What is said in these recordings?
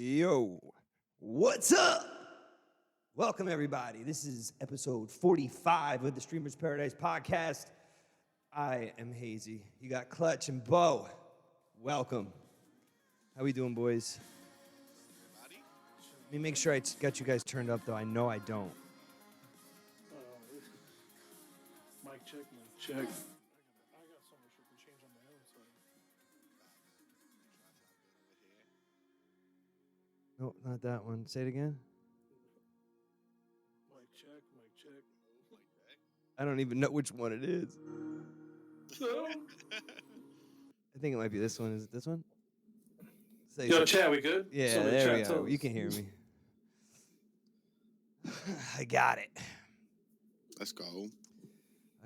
Yo, what's up? Welcome, everybody. This is episode 45 of the Streamer's Paradise podcast. I am Hazy. You got Clutch and Bo. Welcome. How we doing, boys? Let me make sure I got you guys turned up, though. I know I don't. Mic check, mic check. I got so much you can change on my own side. No, not that one. Say it again. Mic check, mic check. I don't even know which one it is. I think it might be this one. Is it this one? Say Yo, chat, we good? Yeah, Somebody there we chat, go. tell us. You can hear me. I got it. Let's go.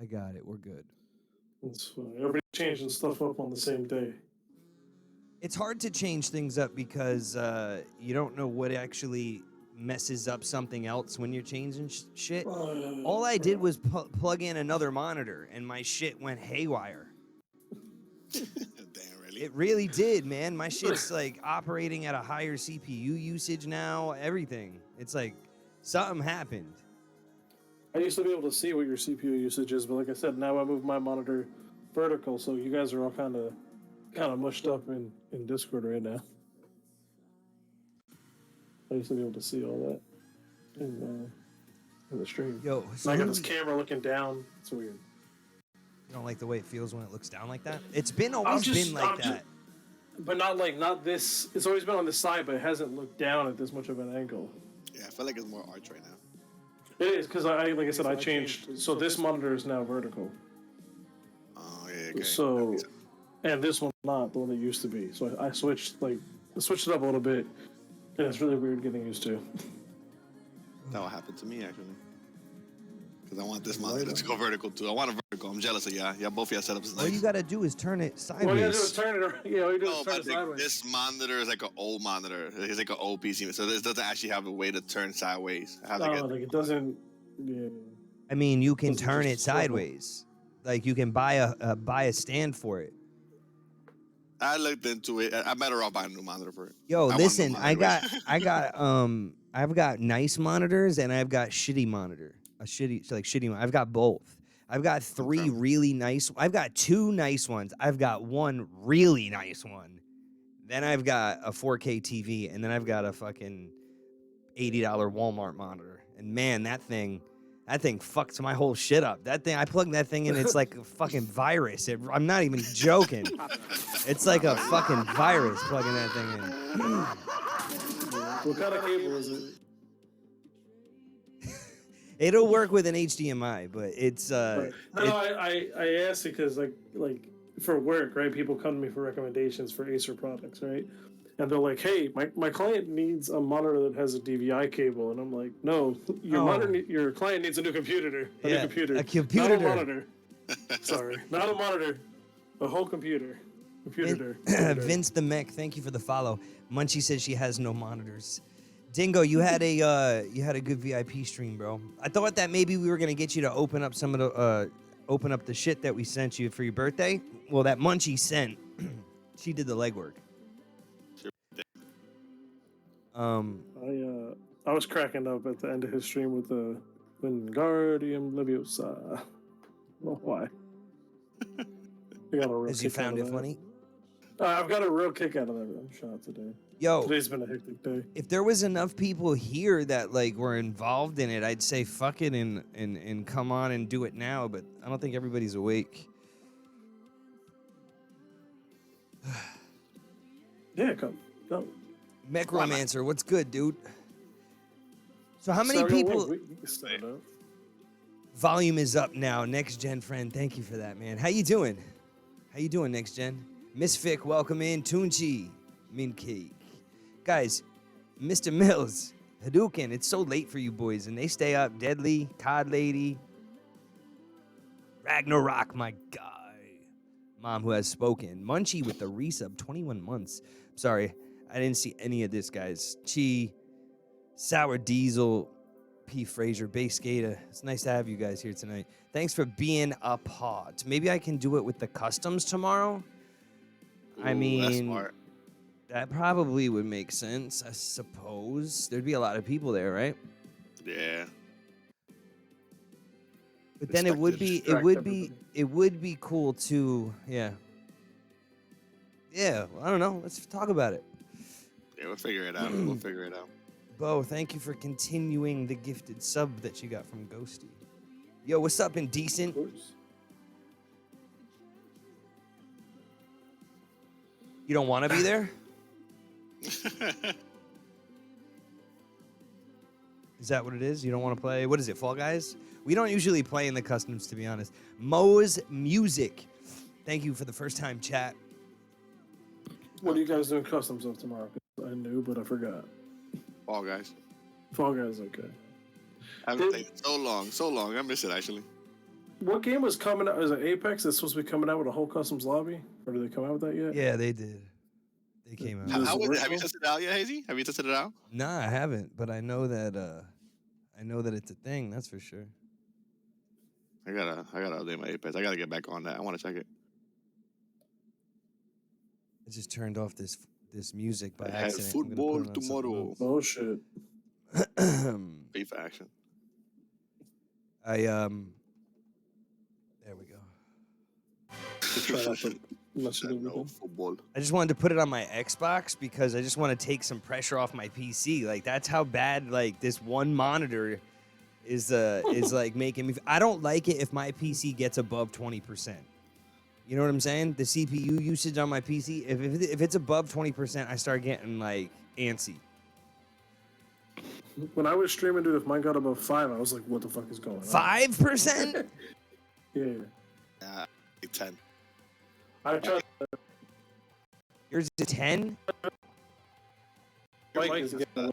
I got it. We're good. It's fine. Everybody changing stuff up on the same day. It's hard to change things up because you don't know what actually messes up something else when you're changing shit. All I did was plug in another monitor, and my shit went haywire. Damn, really? It really did, man. My shit's like operating at a higher CPU usage now. Everything. It's like something happened. I used to be able to see what your CPU usage is, but like I said, now I move my monitor vertical, so you guys are all kind of mushed up in Discord right now. I used to be able to see all that in the stream. Yo, so I got this camera looking down. It's weird. You don't like the way it feels when it looks down like that? It's been always been like that. But not this. It's always been on the side, but it hasn't looked down at this much of an angle. Yeah, I feel like it's more arch right now. It is because like I said, I changed. So this monitor is now vertical. Oh, yeah, okay. So, and this one's not the one that used to be. So I switched it up a little bit, and it's really weird getting used to. That will happen to me, actually. Because I want this monitor to go vertical, too. I want a vertical. I'm jealous of y'all. Both of y'all setups is All nice. you gotta do is turn it sideways. All you gotta do is turn it around. Yeah, all you do No, is but turn I it think sideways. this monitor is like an old monitor. It's like an old PC. So this doesn't actually have a way to turn sideways. I have to get... Like it doesn't. Yeah. I mean, you can Doesn't turn just it swivel. sideways. Like you can buy a stand for it. I looked into it. I'm better off buying a new monitor for it. Yo, want listen, the I've monitor. got nice monitors and I've got shitty monitor. I've got both. I've got three Okay. really nice. I've got two nice ones. I've got one really nice one. Then I've got a 4K TV, and then I've got a fucking $80 Walmart monitor. And man, that thing fucks my whole shit up. That thing, I plug that thing in, it's like a fucking virus. I'm not even joking. It's like a fucking virus plugging that thing in. What kind of cable is it? It'll work with an HDMI, but it's Right. No, I asked because like for work, right? People come to me for recommendations for Acer products, right? And they're like, "Hey, my client needs a monitor that has a DVI cable," and I'm like, "No, your client needs a new computer, new computer, a computer, not a monitor. Sorry, not a monitor, a whole computer." Vince the Mech, thank you for the follow. Munchie says she has no monitors. Dingo, you had a good VIP stream, bro. I thought that maybe we were gonna get you to open up some of the the shit that we sent you for your birthday. Well, that Munchie sent. She did the legwork. I was cracking up at the end of his stream with the Wingardium Leviosa. I don't know why. I got a real As you kick out found of it that. funny. I've got a real kick out of that shot today. Yo, Today's been a hectic day. if there was enough people here that like were involved in it, I'd say fuck it and come on and do it now. But I don't think everybody's awake. Yeah, come. Mechromancer, what's good, dude? So how many Sorry, people? we can start out. Volume is up now. Next Gen friend, thank you for that, man. How you doing? How you doing, Next Gen? Miss Fick, welcome in. Tunchi, Min Cake. Guys, Mr. Mills, Hadouken, it's so late for you boys, and they stay up. Deadly, Todd Lady, Ragnarok, my guy. Mom who has spoken. Munchie with the resub, 21 months. Sorry, I didn't see any of this, guys. Chi, Sour Diesel, P. Fraser, Bay Skater. It's nice to have you guys here tonight. Thanks for being a part. Maybe I can do it with the customs tomorrow. I Ooh, mean, that's smart. That probably would make sense, I suppose. There'd be a lot of people there, right? Yeah. But then it would be Distract it would be cool too. Yeah. Yeah, well, I don't know. Let's talk about it. Yeah, we'll figure it out. We'll figure it out. Bo, thank you for continuing the gifted sub that you got from Ghosty. Yo, what's up, Indecent? You don't want to be there? Is that what it is? You don't want to play? What is it, Fall Guys? We don't usually play in the customs, to be honest. Mo's Music. Thank you for the first time chat. What are you guys doing customs of tomorrow? I knew, but I forgot. Fall Guys. Fall Guys, okay. I haven't played it so long. I miss it, actually. What game was coming out? Is it Apex that's supposed to be coming out with a whole customs lobby? Or did they come out with that yet? Yeah, they did. They came out. How was it? Have you tested it out yet, Hazy? Have you tested it out? Nah, I haven't, but I know that it's a thing, that's for sure. I gotta update my Apex. I gotta get back on that. I want to check it. I just turned off this music by I had accident. I'm gonna football put it on tomorrow. Oh shit. something else. FIFA action. There we go. No football. I just wanted to put it on my Xbox because I just want to take some pressure off my PC. Like that's how bad like this one monitor is like making me. I don't like it if my PC gets above 20%. You know what I'm saying? The CPU usage on my PC, if it's above 20%, I start getting like antsy. When I was streaming, dude, if mine got above 5, I was like, what the fuck is going on? 5%? Yeah. 10. I tried. Yours is 10? Mike is getting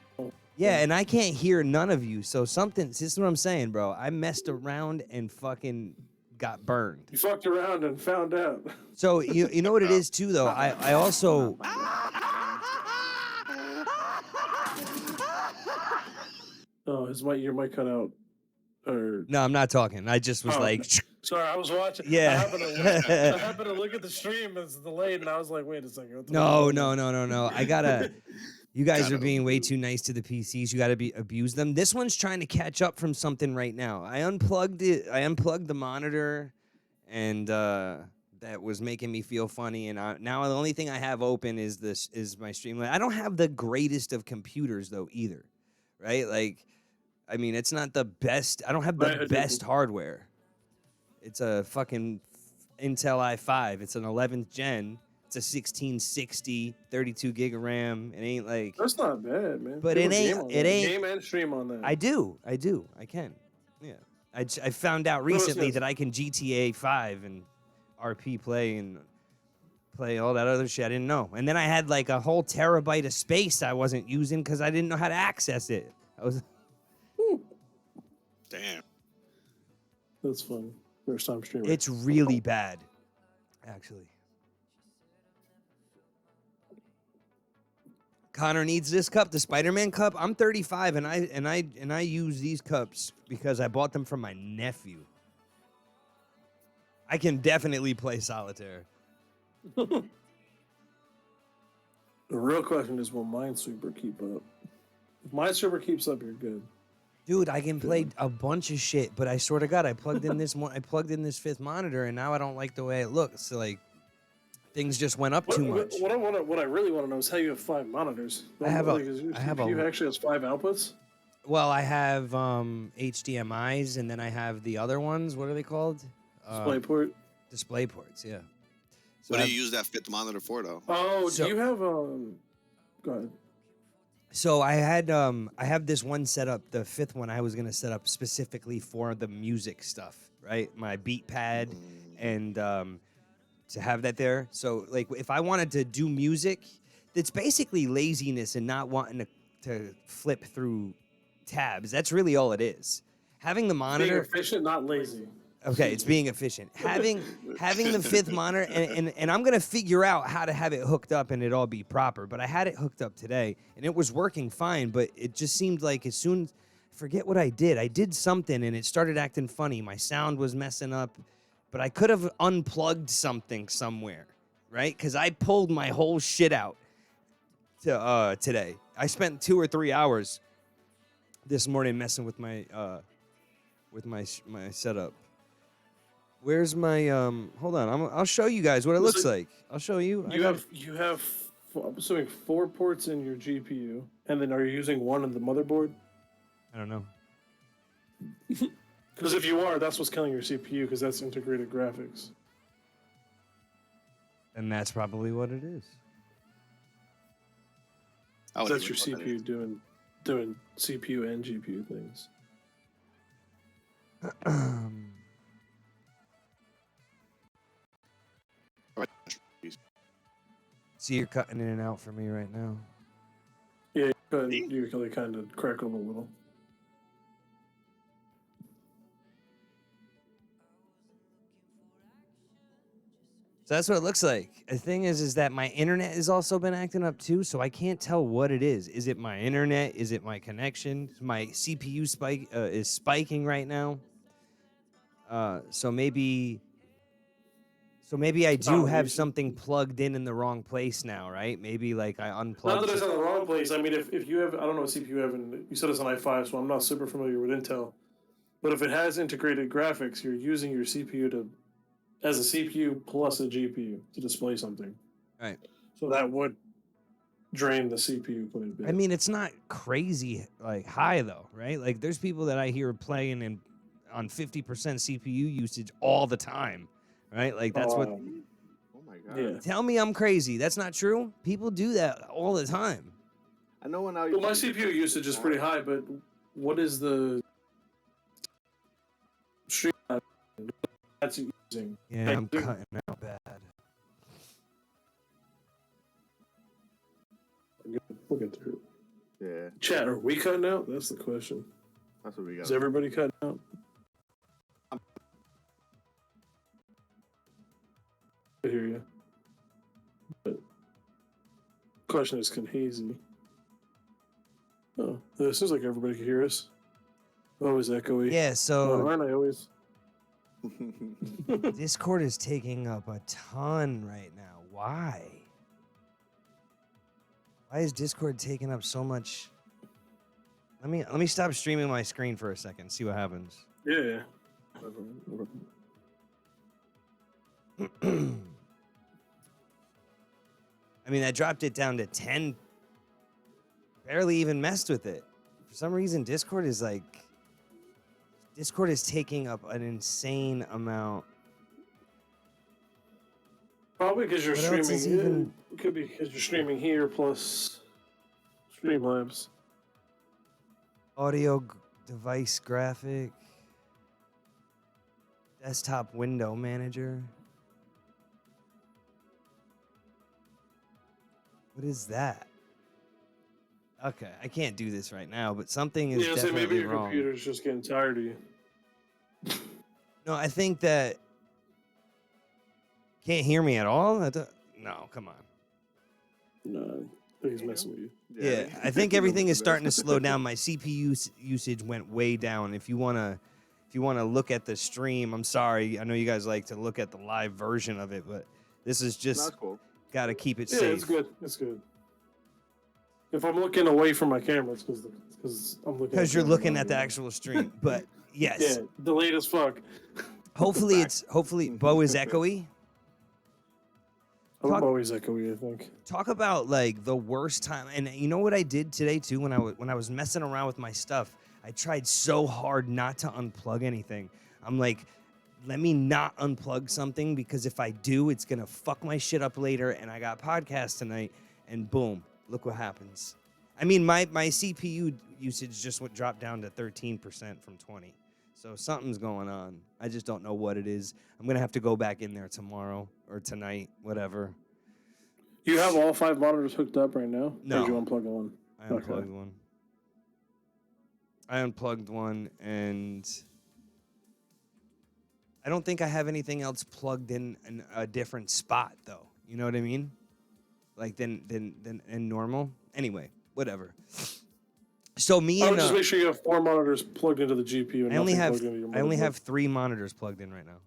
Yeah, and I can't hear none of you. So this is what I'm saying, bro. I messed around and fucking got burned. You fucked around and found out. So you know what it is too, though. I also. Oh, your mic cut out. Or No, I'm not talking. I just was like. sorry, I was watching. Yeah. I happened to look at the stream. It's delayed, and I was like, wait a second. What the No. I gotta. You guys are being way too nice to the PCs. You gotta abuse them. This one's trying to catch up from something right now. I unplugged it. I unplugged the monitor, and that was making me feel funny. And now the only thing I have open is my Streamline. I don't have the greatest of computers though either, right? Like, I mean, it's not the best. I don't have the best hardware. It's a fucking Intel i5. It's an 11th gen. It's a 1660, 32 gig of RAM. It ain't like. That's not bad, man. But it ain't. Game and stream on that. I do. I can. Yeah. I found out recently that I can GTA 5 and RP play and play all that other shit I didn't know. And then I had like a whole terabyte of space I wasn't using because I didn't know how to access it. I was. Damn. That's fun. First time streaming. It's really bad, actually. Connor needs this cup, the Spider-Man cup. I'm 35 and I use these cups because I bought them from my nephew. I can definitely play solitaire. The real question is, will Minesweeper keep up? If Minesweeper keeps up, you're good. Dude, I can play a bunch of shit, but I swear to God, I plugged in this fifth monitor, and now I don't like the way it looks. So like, things just went up too much. What I really want to know is how you have 5 monitors. You actually has 5 outputs. Well, I have HDMI's, and then I have the other ones. What are they called? DisplayPort. Display ports, yeah. So What do you use that 5th monitor for, though? Oh, do you have Go ahead. So I have this one set up, the 5th one I was gonna set up specifically for the music stuff, right? My beat pad and to have that there. So like if I wanted to do music, it's basically laziness and not wanting to flip through tabs. That's really all it is. Having the monitor Being efficient, not lazy. Okay, it's being efficient. Having the 5th monitor, and I'm gonna figure out how to have it hooked up and it all be proper. But I had it hooked up today, and it was working fine. But it just seemed like as soon, forget what I did something, and it started acting funny. My sound was messing up, but I could have unplugged something somewhere, right? Because I pulled my whole shit out, today. I spent 2 or 3 hours this morning messing with my my setup. Where's my hold on, I'll show you guys what it looks like. I'll show you. You have I'm assuming 4 ports in your GPU, and then are you using one in the motherboard? I don't know. Because if you are, that's what's killing your CPU, because that's integrated graphics. And that's probably what it is. I would That's your agree with CPU doing CPU and GPU things. that. See, you're cutting in and out for me right now. Yeah, you kind of crackled a little. So that's what it looks like. The thing is that my internet has also been acting up too, so I can't tell what it is. Is it my internet? Is it my connection? My CPU spike is spiking right now. So maybe I do have something plugged in the wrong place now, right? Maybe like I unplugged. Not that it's in the wrong place. I mean, if you have, I don't know what CPU you have, and you said it's an i5, so I'm not super familiar with Intel. But if it has integrated graphics, you're using your CPU as a CPU plus a GPU to display something. Right. So that would drain the CPU quite a bit. I mean, it's not crazy like high though, right? Like there's people that I hear playing on 50% CPU usage all the time, right? Like that's what. Oh my god. Yeah. Tell me I'm crazy. That's not true. People do that all the time. I know when I. Well, my CPU usage is pretty high, but what is the stream that's using? Yeah, I'm cutting out bad. Looking through. Yeah, Chat, are we cutting out? That's the question. that's what we got. Is everybody cutting out? I hear you. But question is, can Hazy? Oh, it seems like everybody can hear us. Always echoey. Yeah, so aren't I always? Discord is taking up a ton right now. Why? Why is Discord taking up so much? Let me stop streaming my screen for a second. See what happens. Yeah. I mean, I dropped it down to 10. Barely even messed with it. For some reason, Discord is taking up an insane amount. Probably because you're What else is streaming. even- It could be because you're streaming here plus Streamlabs. Audio device graphic. Desktop window manager. What is that? Okay, I can't do this right now, but something is Yeah, so definitely maybe your wrong. computer's just getting tired of you. No, I think that can't hear me at all. No, come on. No, I think he's messing with you. Yeah, I think everything is starting to slow down. My CPU usage went way down. If you wanna look at the stream, I'm sorry. I know you guys like to look at the live version of it, but this is just That's cool. got to keep it Yeah, safe. it's good. It's good. If I'm looking away from my camera, it's because I'm looking. Because you're the looking camera at the now. actual stream. But yes, Yeah, delayed as fuck. hopefully Bo is echoey. I'm Talk- always echoey, I think. Talk about like the worst time. And you know what I did today too when I was messing around with my stuff. I tried so hard not to unplug anything. I'm like, let me not unplug something because if I do, it's gonna fuck my shit up later. And I got podcast tonight, and boom, look what happens. I mean, my CPU usage just dropped down to 13% from 20. So something's going on. I just don't know what it is. I'm gonna have to go back in there tomorrow or tonight, whatever. You have all 5 monitors hooked up right now? No. Or did you unplug one? I unplugged one. I unplugged one, and I don't think I have anything else plugged in a different spot, though. You know what I mean? Like than normal. Anyway, whatever. So me I and would just make sure you have 4 monitors plugged into the GPU. And I only nothing have plugged into your I only motherboard. have 3 monitors plugged in right now.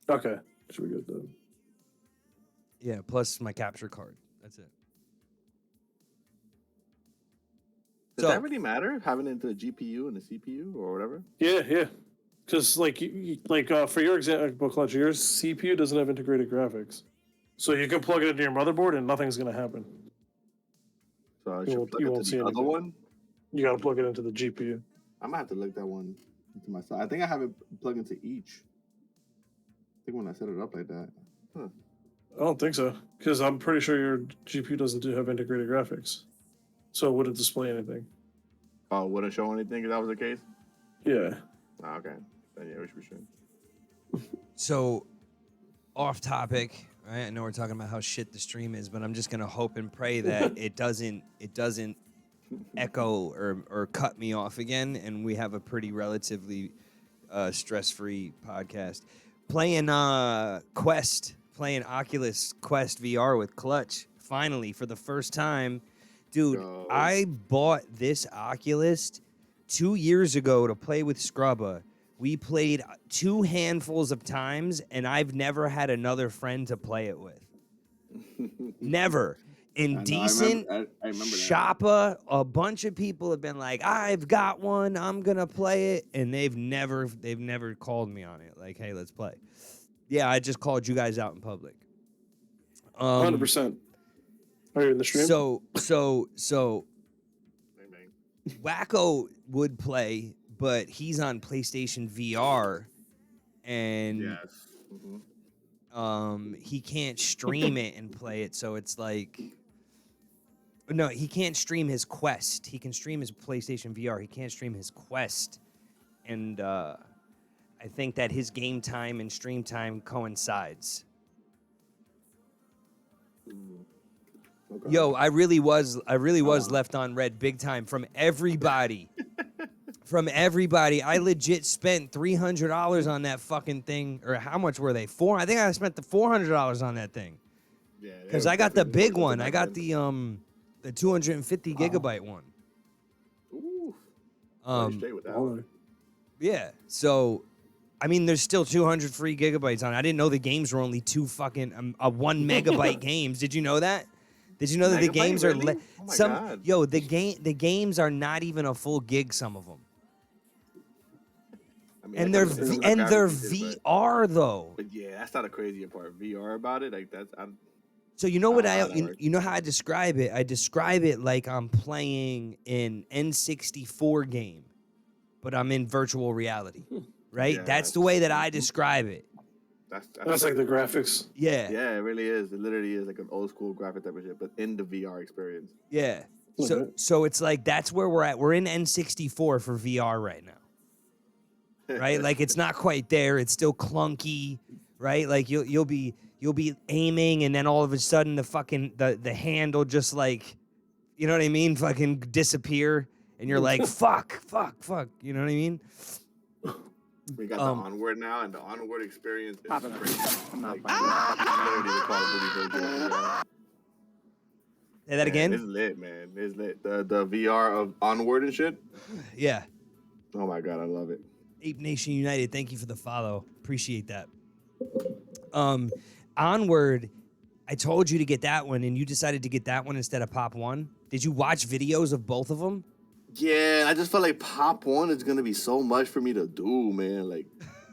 Okay, should be good then. Yeah, plus my capture card. That's it. Does that really matter, having it into the GPU and the CPU or whatever? Yeah. Because like for your example, Clutch, your CPU doesn't have integrated graphics, so you can plug it into your motherboard and nothing's gonna happen. So I You should won't, plug you it won't to see the other anything. one. You gotta plug it into the GPU. I might have to link that one into my side. I think I have it plugged into each. I think when I set it up like that. Huh. I don't think so, because I'm pretty sure your GPU doesn't have integrated graphics, so it wouldn't display anything. Oh, it wouldn't show anything if that was the case? Yeah. Oh, okay. Then yeah, we should. So, off topic, right? I know we're talking about how shit the stream is, but I'm just gonna hope and pray that it doesn't echo or cut me off again, and we have a pretty relatively stress-free podcast. Playing Oculus Quest VR with Clutch, finally, for the first time. Dude, Go. I bought this Oculus 2 years ago to play with Scrubba. We played 2 handfuls of times, and I've never had another friend to play it with. Never. Indecent, I remember that. Shoppa, a bunch of people have been like, I've got one, I'm gonna play it, and they've never called me on it. Like, hey, let's play. Yeah, I just called you guys out in public. 100%. Are you in the stream? So Bang, bang. Wacko would play, but he's on PlayStation VR, and Yes. Mm-hmm. he can't stream it and play it. So it's like, no, he can't stream his Quest. He can stream his PlayStation VR. He can't stream his Quest, and I think that his game time and stream time coincides. Okay. Yo, I really was left on red big time from everybody. From everybody. I legit spent $300 on that fucking thing. Or how much were they? I think I spent the $400 on that thing. Yeah. Because I got the big one. I got the 250 gigabyte one. Ooh. Straight with that Oh, one. Yeah. So, I mean, there's still 200 free gigabytes on it. I didn't know the games were only 1 megabyte games. Did you know that? Did you know that the Megabyte, games really? are Oh my God. the games are not even a full gig, some of them. I mean, And that they're kinda depends on and how they're graphics it is, VR though. But yeah, that's not the crazier part. VR about it, like that's. So you know what How that works. you know how I describe it? I describe it like I'm playing an N64 game, but I'm in virtual reality. Right? Yeah, That's the way that I describe it. That's like the graphics. Yeah. Yeah, it really is. It literally is like an old school graphic type of shit, but in the VR experience. Yeah. Okay. So it's like that's where we're at. We're in N64 for VR right now. Right? Like it's not quite there. It's still clunky, right? Like you'll be aiming and then all of a sudden the hand will just like, you know what I mean? Fucking disappear and you're like, fuck. You know what I mean? We got the Onward now, and the Onward experience is Pop it up. crazy. I'm not Like, buying literally the Call of Duty version of VR. Say that Man, it's again? lit, man. It's lit. The VR of Onward and shit. Yeah. Oh my god, I love it. Ape Nation United, thank you for the follow. Appreciate that. Onward, I told you to get that one, and you decided to get that one instead of Pop 1. Did you watch videos of both of them? Yeah, I just felt like Pop 1 is gonna be so much for me to do, man. Like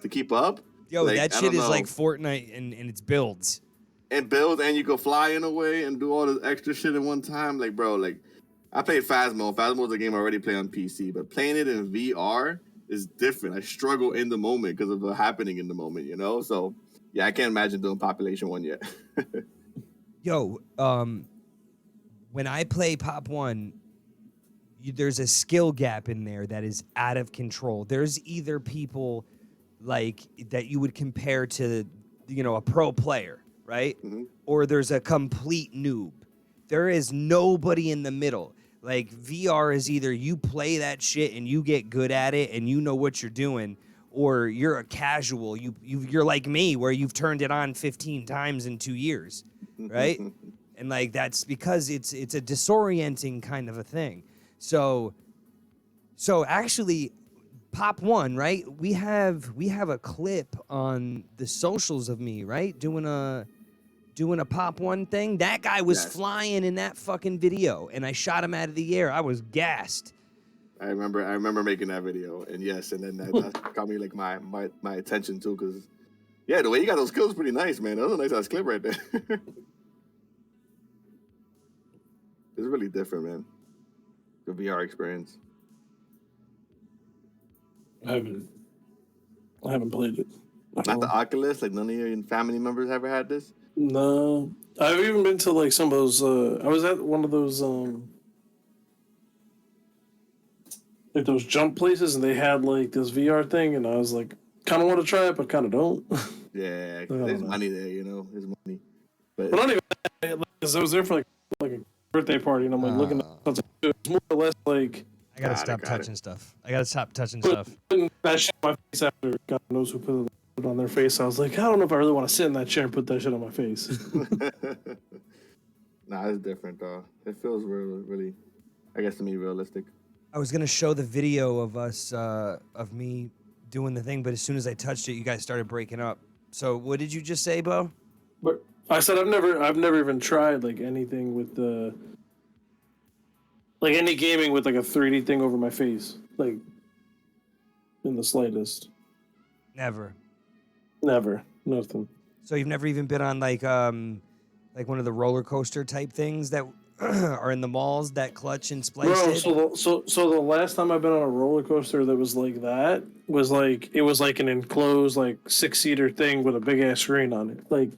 to keep up. Yo, Like, that I shit don't is know. like Fortnite and its builds. And build, and you can fly in a way and do all this extra shit in one time. Like, bro, like I played Phasmo. Phasmo is a game I already play on PC, but playing it in VR is different. I struggle in the moment because of the happening in the moment, you know? So yeah, I can't imagine doing Population 1 yet. Yo, when I play Pop 1, there's a skill gap in there that is out of control. There's either people like that you would compare to, you know, a pro player, right? Mhm. Or there's a complete noob. There is nobody in the middle. Like VR is either you play that shit and you get good at it and you know what you're doing, or you're a casual. You're like me, where you've turned it on 15 times in 2 years, right? And like that's because it's a disorienting kind of a thing. So actually, Pop 1, right? We have a clip on the socials of me, right? Doing doing a Pop One thing? That guy was Yes. flying in that fucking video, and I shot him out of the air. I was gassed. I remember making that video, and yes, and then that got me like my attention too, because yeah, the way you got those kills is pretty nice, man. That was a nice ass clip right there. It's really different, man. The VR experience. I haven't played it. Not the Oculus. Like none of your family members ever had this. No, I've even been to like some of those. I was at one of those like those jump places, and they had like this VR thing, and I was like, kind of want to try it, but kind of don't. Yeah, there's money there, you know. There's money, But not even because I was there for like a birthday party, and I'm like looking at it's more or less like I gotta stop touching stuff. I gotta stop touching stuff. putting that shit on my face after God knows who put it on their face. I was like, I don't know if I really want to sit in that chair and put that shit on my face. Nah, it's different though. It feels really, I guess to me, realistic. I was gonna show the video of us, of me doing the thing, but as soon as I touched it, you guys started breaking up. So what did you just say, Bo? But I said I've never even tried like anything with the like any gaming with like a 3D thing over my face, like in the slightest. Never. Never, nothing. So you've never even been on like one of the roller coaster type things that are in the malls that Clutch and Splice Bro, did? so the last time I've been on a roller coaster that was like that was like it was like an enclosed like 6-seater thing with a big ass screen on it. Like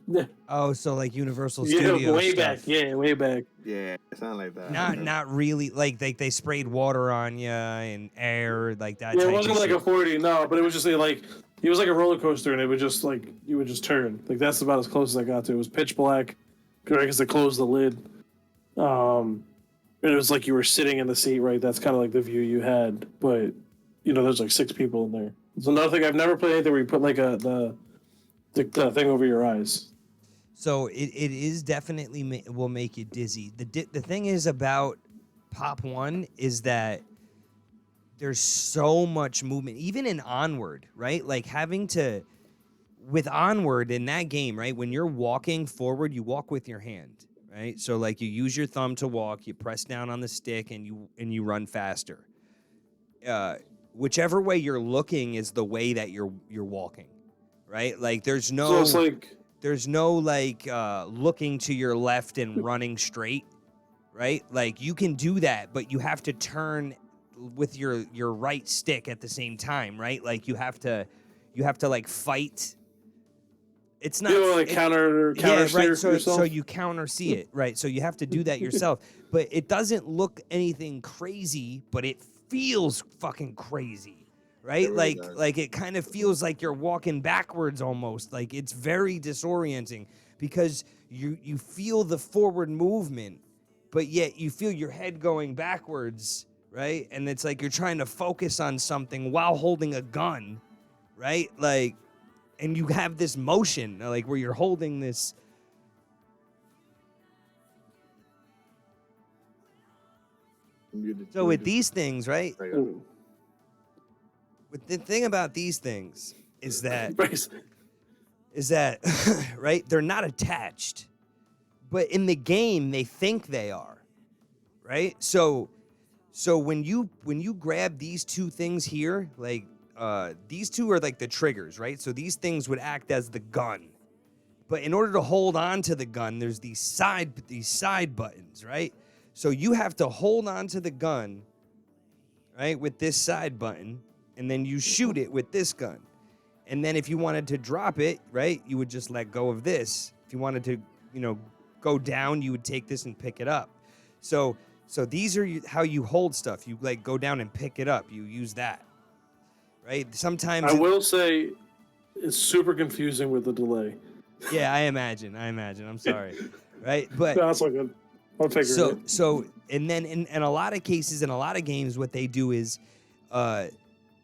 Oh, so like Universal yeah, Studios way stuff. back. Yeah, way back. Yeah, it's not like that. Not really. Like they sprayed water on you and air like that. Yeah, type it wasn't of like shit. a 40, no, but it was just like it was like a roller coaster, and it would just like you would just turn. Like that's about as close as I got to. It was pitch black, because they closed the lid. And it was like you were sitting in the seat, right? That's kind of like the view you had, but you know, there's like 6 people in there. It's another thing. I've never played anything where you put like the thing over your eyes. So it is definitely will make you dizzy. The thing is about Pop One is that there's so much movement, even in Onward, right? Like having to, with Onward in that game, right? When you're walking forward, you walk with your hand, right? So like you use your thumb to walk, you press down on the stick, and you run faster. Whichever way you're looking is the way that you're walking, right? Like there's no. So it's like. There's no like looking to your left and running straight, right? Like you can do that, but you have to turn with your right stick at the same time, right? Like you have to like fight. It's not Like counter yeah, right. steer So you counter see it, right? So you have to do that yourself, but it doesn't look anything crazy, but it feels fucking crazy. Right? Really Like it kind of feels like you're walking backwards almost. Like it's very disorienting because you feel the forward movement, but yet you feel your head going backwards, right? And it's like you're trying to focus on something while holding a gun, right? Like, and you have this motion, like where you're holding this. So with these things, right? The thing about these things is that right, they're not attached, but in the game they think they are, right? So when you grab these two things here, like these two are like the triggers, right? So these things would act as the gun, but in order to hold on to the gun, there's these side buttons, right? So you have to hold on to the gun, right, with this side button. And then you shoot it with this gun. And then if you wanted to drop it, right, you would just let go of this. If you wanted to, go down, you would take this and pick it up. So these are how you hold stuff. You like go down and pick it up. You use that, right? Sometimes I will say it's super confusing with the delay. Yeah, I imagine. I'm sorry, right? But That's all good. I'll take it. So and then in a lot of cases, in a lot of games, what they do is,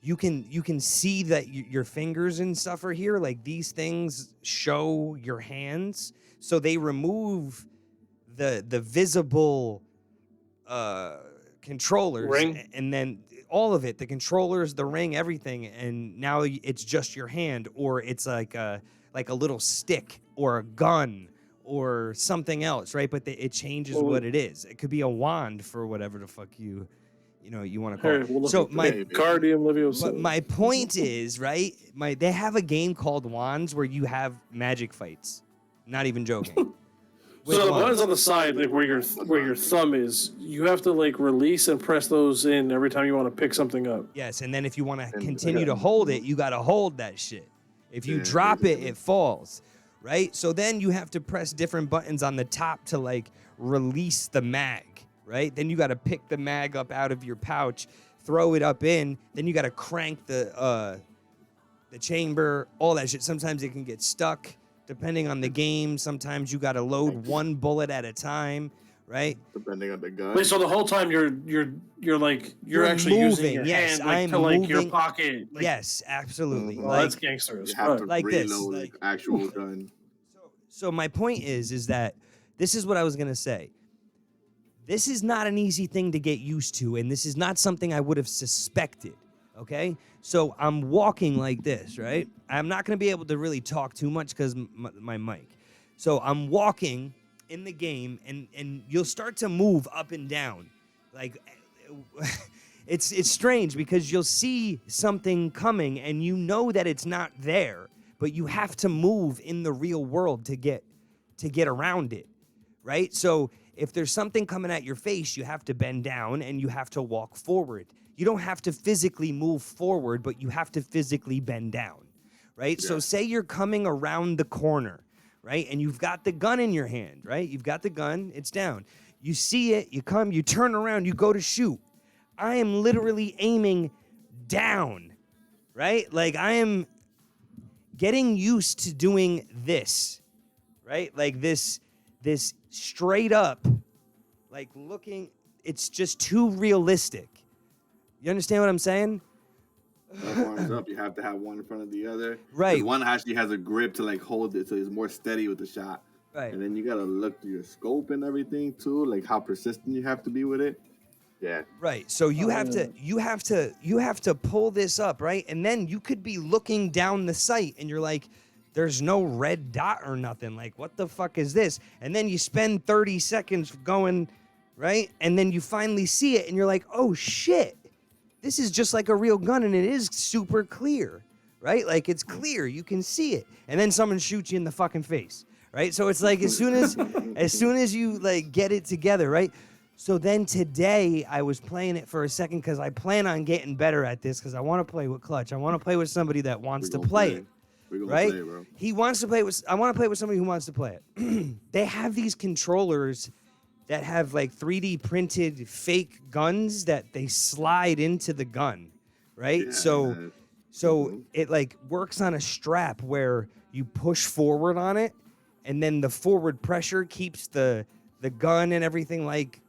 you can see that your fingers and stuff are here. Like these things show your hands, so they remove the visible controllers ring, and then all of it, the controllers, the ring, everything, and now it's just your hand, or it's like a little stick or a gun or something else, right? But it changes what it is. It could be a wand for whatever the fuck you want to call it. We'll So Guardian Leviosa. my point is, right? They have a game called Wands where you have magic fights. Not even joking. So the buttons on the side, like where your thumb is, you have to like release and press those in every time you want to pick something up. Yes, and then if you want to continue to hold it, you got to hold that shit. If you drop it, it falls, right? So then you have to press different buttons on the top to like release the mag, right? Then you got to pick the mag up out of your pouch, throw it up in. Then you got to crank the chamber, all that shit. Sometimes it can get stuck. Depending on the game, sometimes you got to load one bullet at a time, right? Depending on the gun. Wait, so the whole time you're actually moving. using your Yes, hand like, I'm to like moving. your pocket. Like, Yes, absolutely. oh, Like, that's gangster. You have to like this, reload like- the actual gun. so my point is that this is what I was gonna say. This is not an easy thing to get used to, and this is not something I would have suspected. Okay, so I'm walking like this, right? I'm not gonna be able to really talk too much because my mic. So I'm walking in the game, and you'll start to move up and down, like it's strange because you'll see something coming and you know that it's not there, but you have to move in the real world to get around it, right? So if there's something coming at your face, you have to bend down and you have to walk forward. You don't have to physically move forward, but you have to physically bend down, right? Yeah. So say you're coming around the corner, right? And you've got the gun in your hand, right? You've got the gun, it's down. You see it, you come, you turn around, you go to shoot. I am literally aiming down, right? Like I am getting used to doing this, right? Like this straight up, like looking, it's just too realistic. You understand what I'm saying? Arms up, you have to have one in front of the other. Right. 'Cause one actually has a grip to like hold it, so it's more steady with the shot. Right. And then you gotta look through your scope and everything too, like how persistent you have to be with it. Yeah. Right. So you have to pull this up, right? And then you could be looking down the sight and you're like, there's no red dot or nothing. Like, what the fuck is this? And then you spend 30 seconds going, right? And then you finally see it and you're like, oh shit. This is just like a real gun and it is super clear, right? Like it's clear, you can see it. And then someone shoots you in the fucking face, right? So it's like as soon as you like get it together, right? So then today I was playing it for a second because I plan on getting better at this because I want to play with Clutch. I want to play with somebody that wants to play it. Right? Play, bro. He wants to play with. I want to play with somebody who wants to play it. They have these controllers that have like 3D printed fake guns that they slide into the gun, right? Yeah. So it like works on a strap where you push forward on it, and then the forward pressure keeps the gun and everything like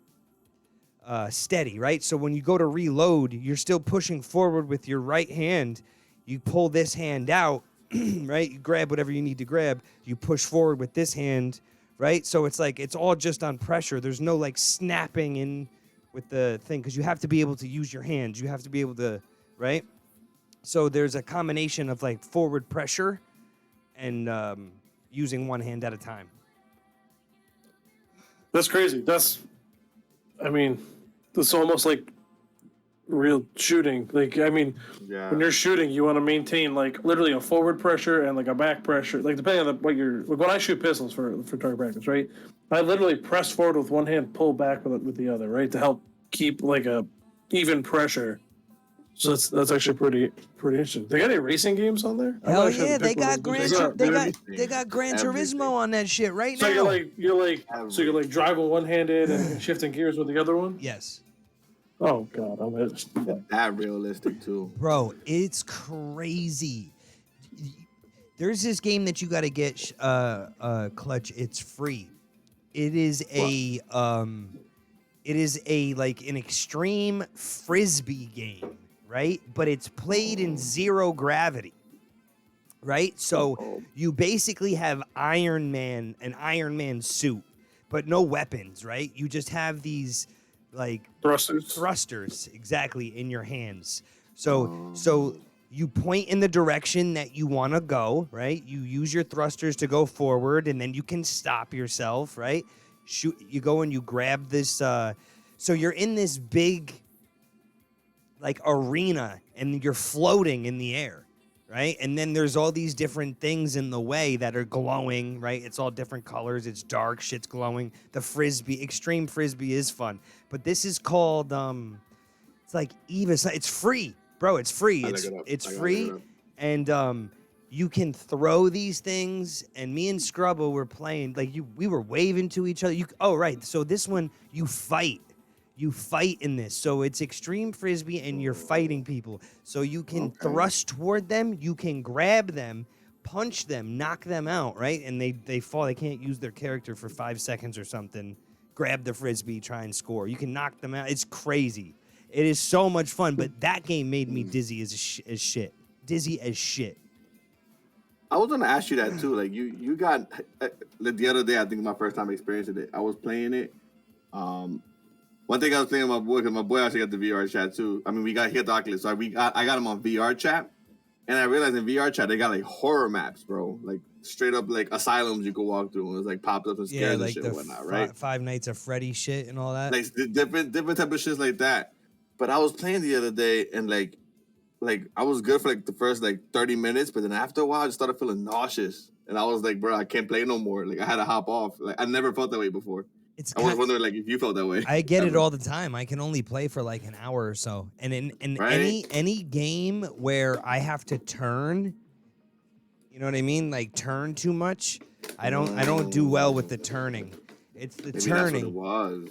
steady, right? So when you go to reload, you're still pushing forward with your right hand. You pull this hand out. Right? You grab whatever you need to grab. You push forward with this hand, right? So it's like, it's all just on pressure. There's no like snapping in with the thing because you have to be able to use your hands. You have to be able to, right? So there's a combination of like forward pressure and using one hand at a time. That's crazy. That's almost like real shooting. Like, I mean, when you're shooting, you want to maintain like literally a forward pressure and like a back pressure. Like depending on when I shoot pistols for target practice, right? I literally press forward with one hand, pull back with the other, right, to help keep like a even pressure. So that's actually pretty interesting. They got any racing games on there? Hell yeah, they got Gran Turismo Everything. on that shit right So now. you're like driving one handed and shifting gears with the other one. Yes. Oh god, I'm it. That realistic too. Bro, it's crazy. There's this game that you got to get, Clutch. It's free. It is like an extreme frisbee game, right? But it's played in zero gravity, right? So you basically have an Iron Man suit, but no weapons, right? You just have these like thrusters exactly in your hands. So You point in the direction that you want to go, right? You use your thrusters to go forward, and then you can stop yourself, right? Shoot. You go and you grab this. So you're in this big, like, arena, and you're floating in the air, right? And then there's all these different things in the way that are glowing, right? It's all different colors. It's dark. Shit's glowing. The frisbee, extreme frisbee, is fun, but this is called it's like Eva. It's free, bro. It's free. It's free, and you can throw these things. And me and Scrubbo were playing, like, we were waving to each other. Oh, right. So this one, you fight. You fight in this. So it's extreme frisbee, and you're fighting people. So you can thrust toward them. You can grab them, punch them, knock them out, right? And they fall. They can't use their character for 5 seconds or something. Grab the frisbee, try and score. You can knock them out. It's crazy. It is so much fun. But that game made me dizzy as shit. Dizzy as shit. I was gonna ask you that too. Like you got the other day. I think my first time experiencing it. I was playing it. One thing I was thinking about my boy, because my boy actually got the VR chat too. I mean, he got the Oculus, so I got him on VR chat, and I realized in VR chat they got like horror maps, bro. Like straight up like asylums you could walk through, and it's like popped up and scares and shit and whatnot, right? Five Nights at Freddy shit and all that. Like different type of shit like that. But I was playing the other day, and like I was good for like the first like 30 minutes, but then after a while I just started feeling nauseous, and I was like, bro, I can't play no more. Like I had to hop off. Like I never felt that way before. I was wondering, like, if you felt that way. I get it all the time. I can only play for like an hour or so, and in right? any game where I have to turn, you know what I mean? Like turn too much. I don't do well with the turning. It's the Maybe turning. That's what it was.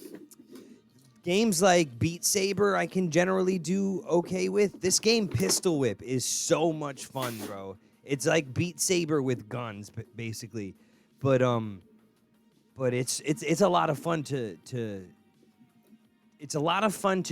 Games like Beat Saber, I can generally do okay with. This game, Pistol Whip, is so much fun, bro. It's like Beat Saber with guns, basically, but it's a lot of fun to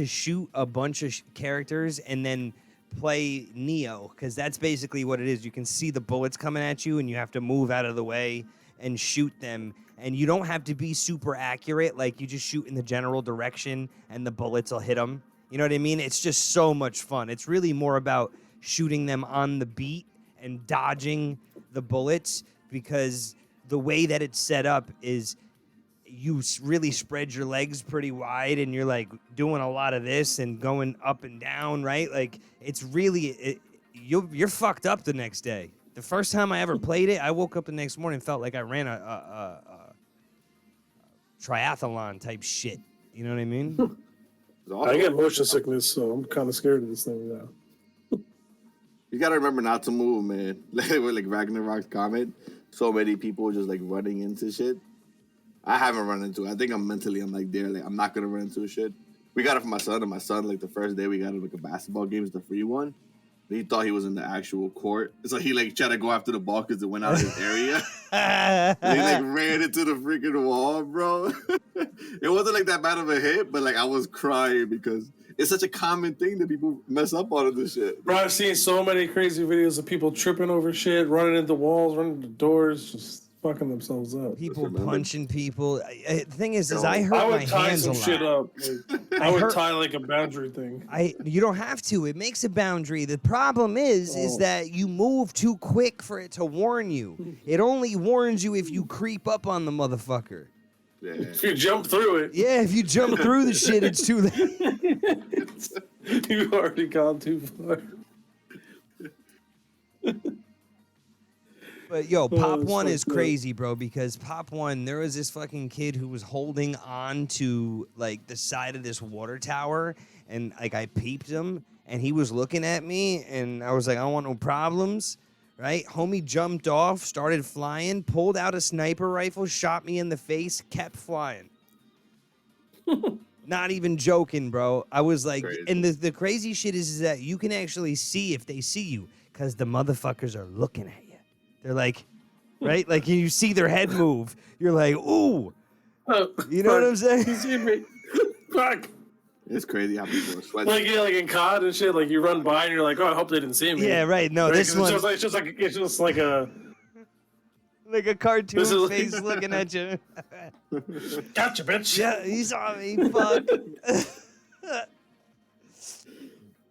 shoot a bunch of characters and then play Neo, because that's basically what it is. You can see the bullets coming at you, and you have to move out of the way and shoot them. And you don't have to be super accurate. Like, you just shoot in the general direction, and the bullets will hit them. You know what I mean? It's just so much fun. It's really more about shooting them on the beat and dodging the bullets, because the way that it's set up is you really spread your legs pretty wide, and you're like doing a lot of this and going up and down, right? Like, it's really, you're fucked up the next day. The first time I ever played it, I woke up the next morning and felt like I ran a triathlon type shit. You know what I mean? I get motion sickness, so I'm kind of scared of this thing now. You gotta remember not to move, man. Like Ragnarok's comment, so many people just like running into shit. I haven't run into it. I think I'm like there. Like I'm not gonna run into shit. We got it from my son, and my son, like the first day we got it like a basketball game, it's the free one. He thought he was in the actual court. So he like tried to go after the ball because it went out of his area. And he like ran into the freaking wall, bro. It wasn't like that bad of a hit, but like I was crying because it's such a common thing that people mess up on this shit. Bro, I've seen so many crazy videos of people tripping over shit, running into walls, running into doors, just fucking themselves up. People punching people. The thing is I hurt my hands a lot. Shit up. Like, I would tie like a boundary thing. You don't have to. It makes a boundary. The problem is that you move too quick for it to warn you. It only warns you if you creep up on the motherfucker. Yeah. If you jump through it. Yeah, if you jump through the shit, it's too late. You've already gone too far. But yo, Pop 1 is crazy, bro, because Pop 1, there was this fucking kid who was holding on to like the side of this water tower, and like I peeped him, and he was looking at me, and I was like, I don't want no problems, right? Homie jumped off, started flying, pulled out a sniper rifle, shot me in the face, kept flying. Not even joking, bro. I was like, crazy. And the crazy shit is that you can actually see if they see you, because the motherfuckers are looking at you. They're like, right? Like you see their head move. You're like, ooh. You know what I'm saying? You see me? Fuck. It's crazy how people are sweating. Like, yeah, like in COD and shit, like you run by and you're like, oh, I hope they didn't see me. Yeah, right. No, right? This one. It's just like a. Like a cartoon face looking at you. Gotcha, bitch. Yeah, he saw me. Fuck.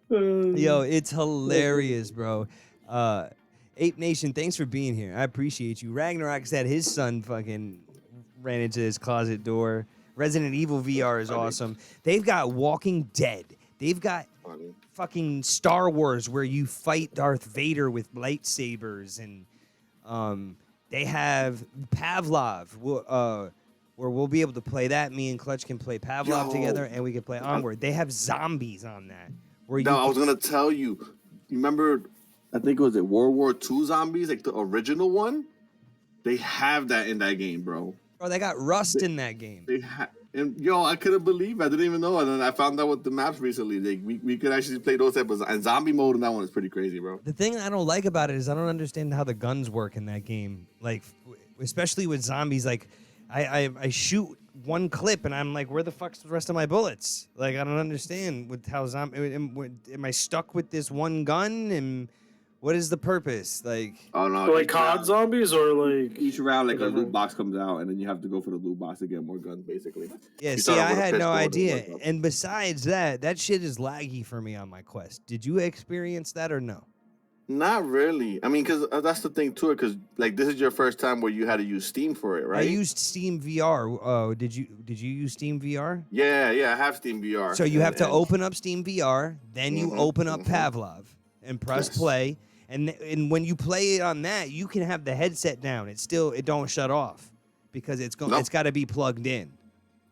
Yo, it's hilarious, bro. Ape Nation, thanks for being here. I appreciate you. Ragnarok said his son fucking ran into his closet door. Resident Evil VR is awesome. They've got Walking Dead. They've got fucking Star Wars where you fight Darth Vader with lightsabers, and they have Pavlov, where we'll be able to play that. Me and Clutch can play Pavlov together, and we can play Onward. They have zombies on that. I was gonna tell you. You remember? I think it was World War II zombies, like the original one. They have that in that game, bro. Bro, they got Rust in that game. And I couldn't believe it. I didn't even know. And then I found out with the maps recently. Like, we could actually play those types of, and zombie mode in that one is pretty crazy, bro. The thing I don't like about it is I don't understand how the guns work in that game. Like, especially with zombies. Like, I shoot one clip and I'm like, where the fuck's the rest of my bullets? Like, I don't understand with how am I stuck with this one gun? And what is the purpose? Like, oh no, like COD zombies, or like each round, like a loot box comes out, and then you have to go for the loot box to get more guns, basically. Yeah, see, I had no idea. And besides that shit is laggy for me on my Quest. Did you experience that or no? Not really. I mean, because that's the thing too. Because like this is your first time where you had to use Steam for it, right? I used Steam VR. Oh, did you use Steam VR? Yeah, I have Steam VR. So you have to open up Steam VR, then you open up Pavlov and press play. And when you play it on that, you can have the headset down. It don't shut off because it's got to be plugged in.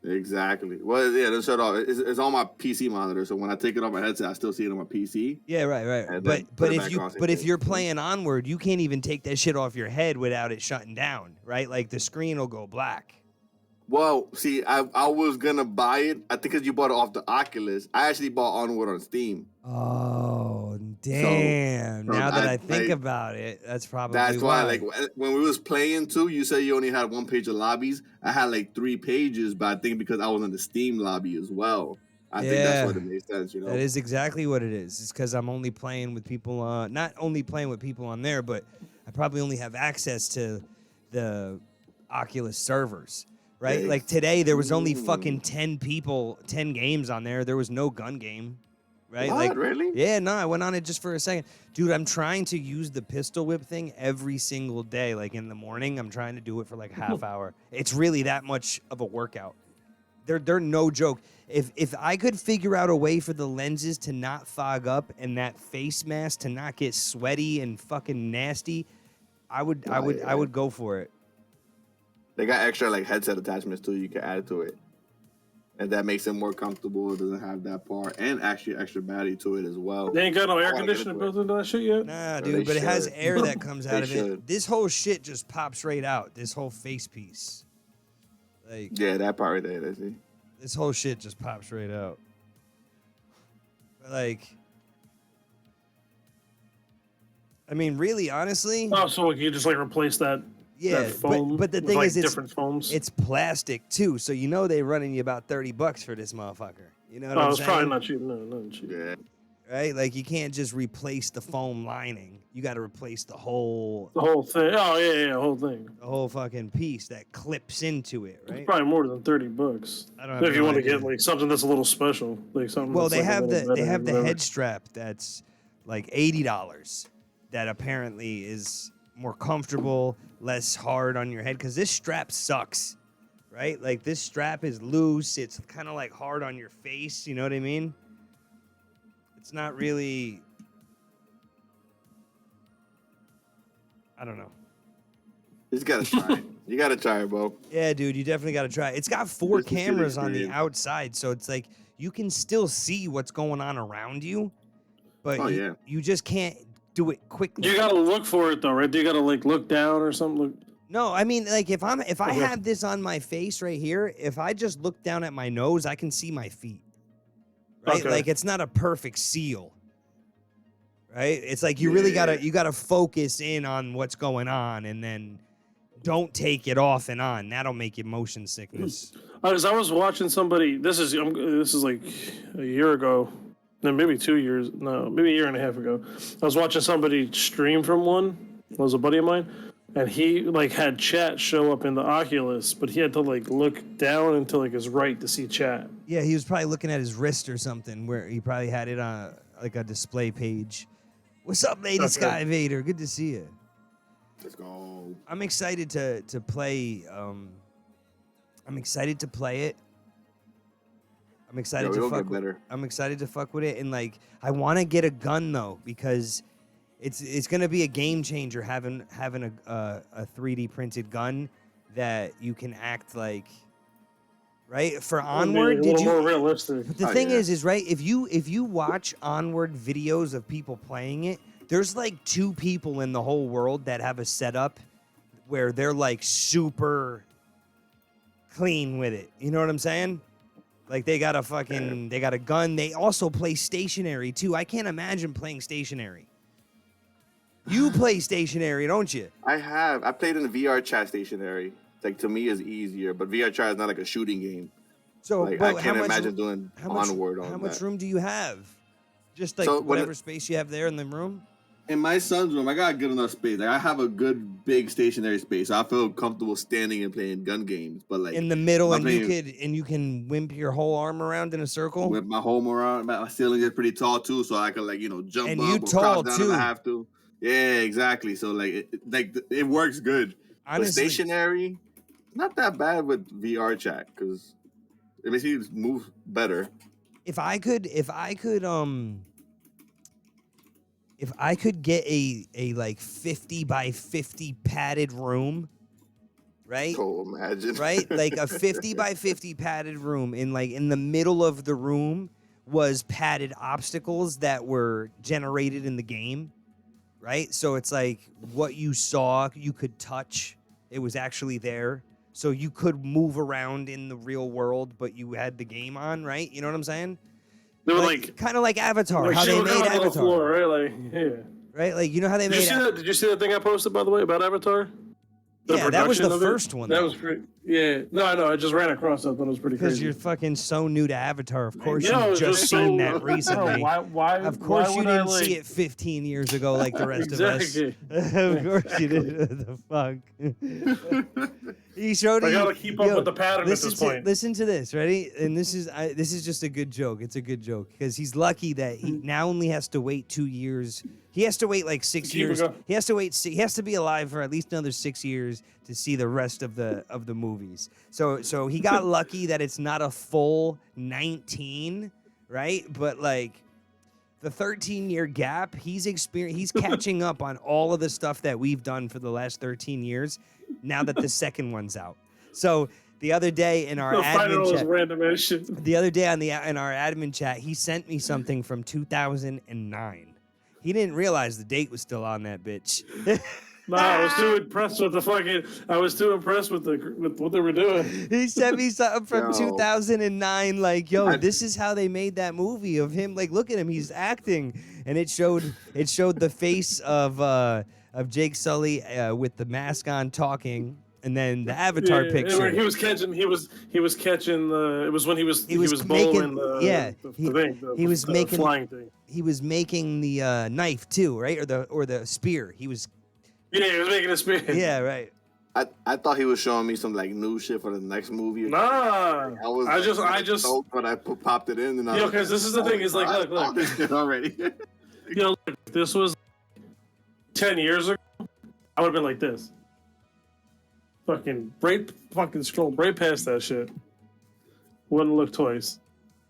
Exactly. Well, yeah, it doesn't shut off. It's on my PC monitor, so when I take it off my headset, I still see it on my PC. Yeah, right. But if you're playing Onward, you can't even take that shit off your head without it shutting down, right? Like the screen will go black. Well, see, I was gonna buy it. I think because you bought it off the Oculus. I actually bought Onward on Steam. Oh, damn! So now that I think about it, that's probably why. Like when we was playing too, you said you only had one page of lobbies. I had like 3 pages, but I think because I was in the Steam lobby as well, I think that's what it makes sense. That is exactly what it is. It's because I'm only playing with people. Not only playing with people on there, but I probably only have access to the Oculus servers. Right? Like today, there was only fucking 10 people, 10 games on there. There was no gun game. Right? What? Like, really? Yeah, no, I went on it just for a second. Dude, I'm trying to use the pistol whip thing every single day. Like in the morning, I'm trying to do it for like a half hour. It's really that much of a workout. They're no joke. If I could figure out a way for the lenses to not fog up and that face mask to not get sweaty and fucking nasty, I would go for it. They got extra like headset attachments too. You can add to it, and that makes it more comfortable. It doesn't have that part, and actually extra battery to it as well. They ain't got no air conditioner built into that shit yet. Nah, dude, but it has air that comes out of it. This whole shit just pops right out. This whole face piece, like that part right there. I see. This whole shit just pops right out. But like, I mean, really, honestly. Oh, so you just like replace that. Yeah, but the thing is, it's plastic too, so you know they're running you about $30 for this motherfucker. You know what I'm saying? It's probably not cheap. No, not cheap. Yeah. Right? Like you can't just replace the foam lining. You got to replace the whole thing. Oh yeah, whole thing. The whole fucking piece that clips into it, right? It's probably more than $30. I don't know if you want to get like something that's a little special, like something. Well, they like have the head strap that's like $80. That apparently is more comfortable, less hard on your head, because this strap sucks, right? Like this strap is loose. It's kind of like hard on your face. You know what I mean? It's not really. I don't know. You just gotta try it. You gotta try it, bro. Yeah, dude, you definitely gotta try it. It's got 4 cameras on the outside, so it's like you can still see what's going on around you, but you just can't do it quickly. You gotta look for it though, right? You gotta like look down or something. No, I mean like if I have this on my face right here, if I just look down at my nose, I can see my feet. Right? Okay. Like it's not a perfect seal. Right? It's like you really gotta focus in on what's going on and then don't take it off and on. That'll make you motion sickness. I was watching somebody. This is like a year ago. No, maybe 2 years. No, maybe a year and a half ago. I was watching somebody stream from one. It was a buddy of mine, and he like had chat show up in the Oculus, but he had to like look down into like his right to see chat. Yeah, he was probably looking at his wrist or something, where he probably had it like a display page. What's up, Lady Okay. Sky Vader? Good to see you. Let's go. I'm excited to play. I'm excited to play it. I'm excited to it'll fuck. get better. I'm excited to fuck with it, and like I want to get a gun though because it's gonna be a game changer having a 3D printed gun that you can act like. Right for Onward, a did little you? more realistic? But the thing is right if you watch Onward videos of people playing it, there's like 2 people in the whole world that have a setup where they're like super clean with it. You know what I'm saying? Like they got a gun. They also play stationary too. I can't imagine playing stationary. You play stationary, don't you? I played in the VR chat stationary. Like to me is easier, but VR chat is not like a shooting game. So Like but I can't imagine doing Onward on how that. much room do you have? Just like So when whatever space you have there in the room? In my son's room, I got good enough space. Like I have a good big stationary space. I feel comfortable standing and playing gun games. But like In the middle, I'm and you can wimp your whole arm around in a circle. with my home around, my ceiling is pretty tall too, so I can like jump And up you or tall, cross down too. if I have to. Yeah, exactly. So like it works good. Honestly, But stationary, not that bad with VR chat because it makes you move better. if I could get a like 50 by 50 padded room, right? So imagine. Right? Like a 50 by 50 padded room in the middle of the room was padded obstacles that were generated in the game, right? So it's like what you saw, you could touch. It was actually there. So you could move around in the real world, but you had the game on, right? You know what I'm saying? They were like kind of like Avatar, like how shit they would come made out on the Avatar, floor, right? Like yeah. right? Like you know how they Did you made see that? Did you see that thing I posted by the way about Avatar? Yeah, that was the production of it? first one. That though. was pretty. Yeah, no, I know. I just ran across that. I thought it was pretty Because crazy. you're fucking so new to Avatar. Of course Yeah, you've just just seen so- that recently. Why? Of course why you would I, didn't like, see it 15 years ago like the rest Exactly. of us. Of course you did. What the fuck? He showed I you. gotta keep up with the pattern at listen this to, point. Listen to this, ready? And this is just a good joke. It's a good joke because he's lucky that he now only has to wait 2 years. He has to wait like 6 Keep it years. going. He has to wait. He has to be alive for at least another 6 years to see the rest of the movies. So he got lucky that it's not a full 19, right? But like the 13-year gap, he's catching up on all of the stuff that we've done for the last 13 years. Now that the second one's out. So the other day in our They'll find all admin this chat, random ass shit. the other day in our admin chat, he sent me something from 2009. He didn't realize the date was still on that bitch. Nah, I was too impressed with the fucking. I was too impressed with what they were doing. He sent me something from Yo. 2009, like, yo, this is how they made that movie of him. Like, look at him, he's acting, and it showed the face of Jake Sully with the mask on, talking, and then the Avatar Yeah, picture. He was catching. He was catching the. It was when he was making bowling the. yeah. The thing. He was the making flying thing. He was making the knife too, right, or the spear. He was Yeah, he was making a spin. yeah, right. I thought he was showing me some like new shit for the next movie. Nah, I just. stoked when I popped it in and I Yo, was because this is the thing. Is like, I look, saw this shit already. Yo, look, this was 10 years ago. I would have been like this. Fucking scroll right past that shit. Wouldn't look twice.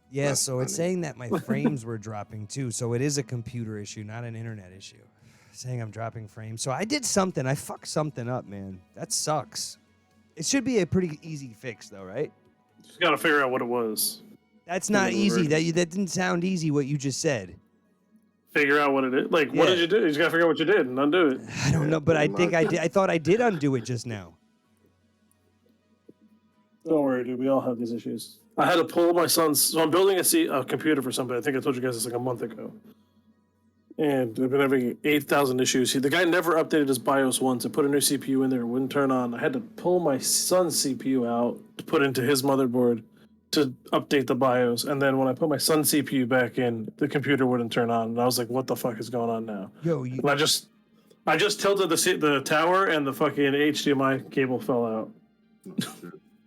Yeah, That's so it's funny. saying that my frames were dropping too. So it is a computer issue, not an internet issue. Saying I'm dropping frames. So I did something. I fucked something up, man. That sucks. It should be a pretty easy fix, though, right? Just gotta figure out what it was. That's not Yeah, easy. right. That didn't sound easy. What you just said. Figure out what it is. Like, what Yeah. did you do? You just gotta figure out what you did and undo it. I don't know, but I pretty think I much. did. I thought I did undo it just now. Don't worry, dude. We all have these issues. I had to pull my son's. So I'm building a computer for somebody. I think I told you guys this like a month ago. And they've been having 8,000 issues. The guy never updated his BIOS once. I put a new CPU in there, it wouldn't turn on. I had to pull my son's CPU out to put into his motherboard to update the BIOS. And then when I put my son's CPU back in, the computer wouldn't turn on. And I was like, what the fuck is going on now? Yo, you, And I just tilted the tower and the fucking HDMI cable fell out.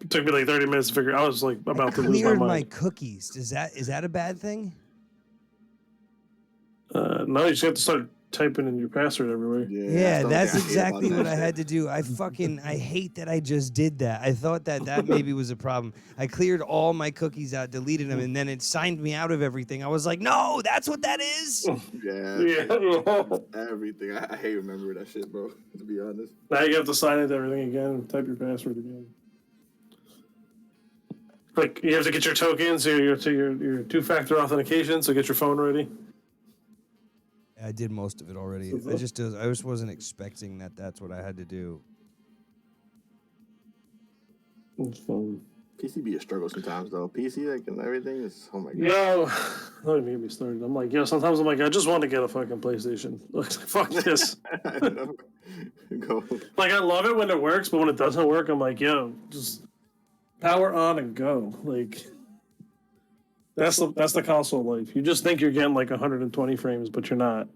It took me like 30 minutes to figure. I was like I about to lose my cleared my mind. cookies. Is that a bad thing? Now you just have to start typing in your password everywhere. Yeah, that's I hate about exactly that what I shit. had to do. I hate that I just did that. I thought that maybe was a problem. I cleared all my cookies out, deleted them, and then it signed me out of everything. I was like, no, that's what that is. Yeah, Yeah. everything. I hate remembering that shit, bro. To be honest. Now you have to sign into everything again and type your password again. Like you have to get your tokens, your two-factor authentication. So get your phone ready. I did most of it already. I just wasn't expecting that that's what I had to do. It's fun. PC be a struggle sometimes though. PC like and everything is oh my god. Yo, don't even get me started. I'm like, sometimes I'm like, I just want to get a fucking PlayStation. Like, fuck this. Go. Like, I love it when it works, but when it doesn't work, I'm like, yo, just power on and go. Like, that's the console life. You just think you're getting like 120 frames, but you're not.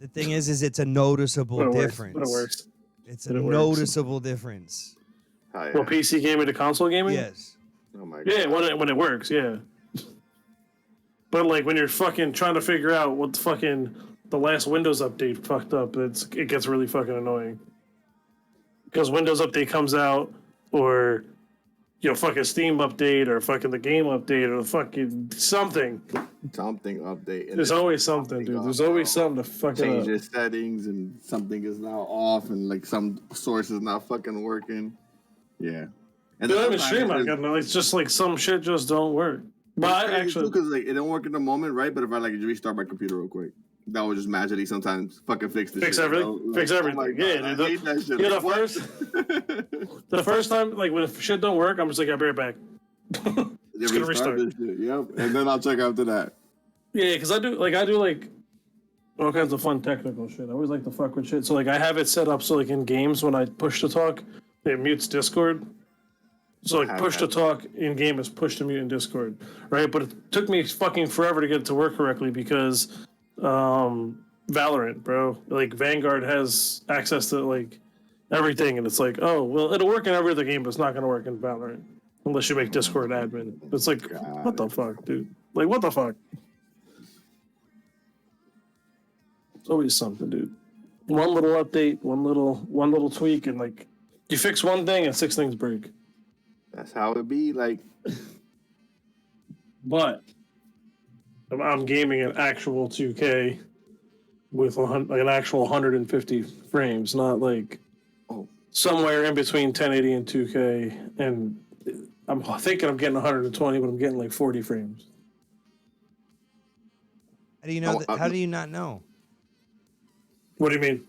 The thing is it's a noticeable difference. But it works. It's a noticeable difference. Oh, yeah. Well, PC gaming to console gaming? Yes. Oh my god. Yeah, when it works, yeah. But like when you're fucking trying to figure out what the last Windows update fucked up, it gets really fucking annoying. Because Windows update comes out, or fucking Steam update, or fucking the game update, or fucking something. Something update. There's always something, dude. There's always something to fucking change your settings, and something is now off, and like some source is not fucking working. Yeah. And dude, I haven't streamed like that. It's just like some shit just don't work. But I actually, because like it don't work in the moment, right? But if I like restart my computer real quick, that would just magically sometimes fucking fix the fix shit, everything. Like, fix everything. Oh yeah, God, I hate that shit. The first time, like when shit don't work, I'm just like, I'll be right back. Just gonna restart. This shit. Yep, and then I'll check after that. Yeah, because I do all kinds of fun technical shit. I always like to fuck with shit. So like I have it set up so like in games when I push to talk, it mutes Discord. So like push to talk in game is push to mute in Discord, right? But it took me fucking forever to get it to work correctly because Valorant, bro. Like Vanguard has access to like everything, and it's like, oh well, it'll work in every other game, but it's not gonna work in Valorant unless you make Discord admin. It's like, what the fuck, dude? Like, what the fuck? It's always something, dude. One little update, one little tweak, and like you fix one thing and 6 things break. That's how it be. Like, but I'm gaming an actual 2K with an actual 150 frames, not like somewhere in between 1080 and 2K. And I'm thinking I'm getting 120, but I'm getting like 40 frames. How do you know? How do you not know? What do you mean?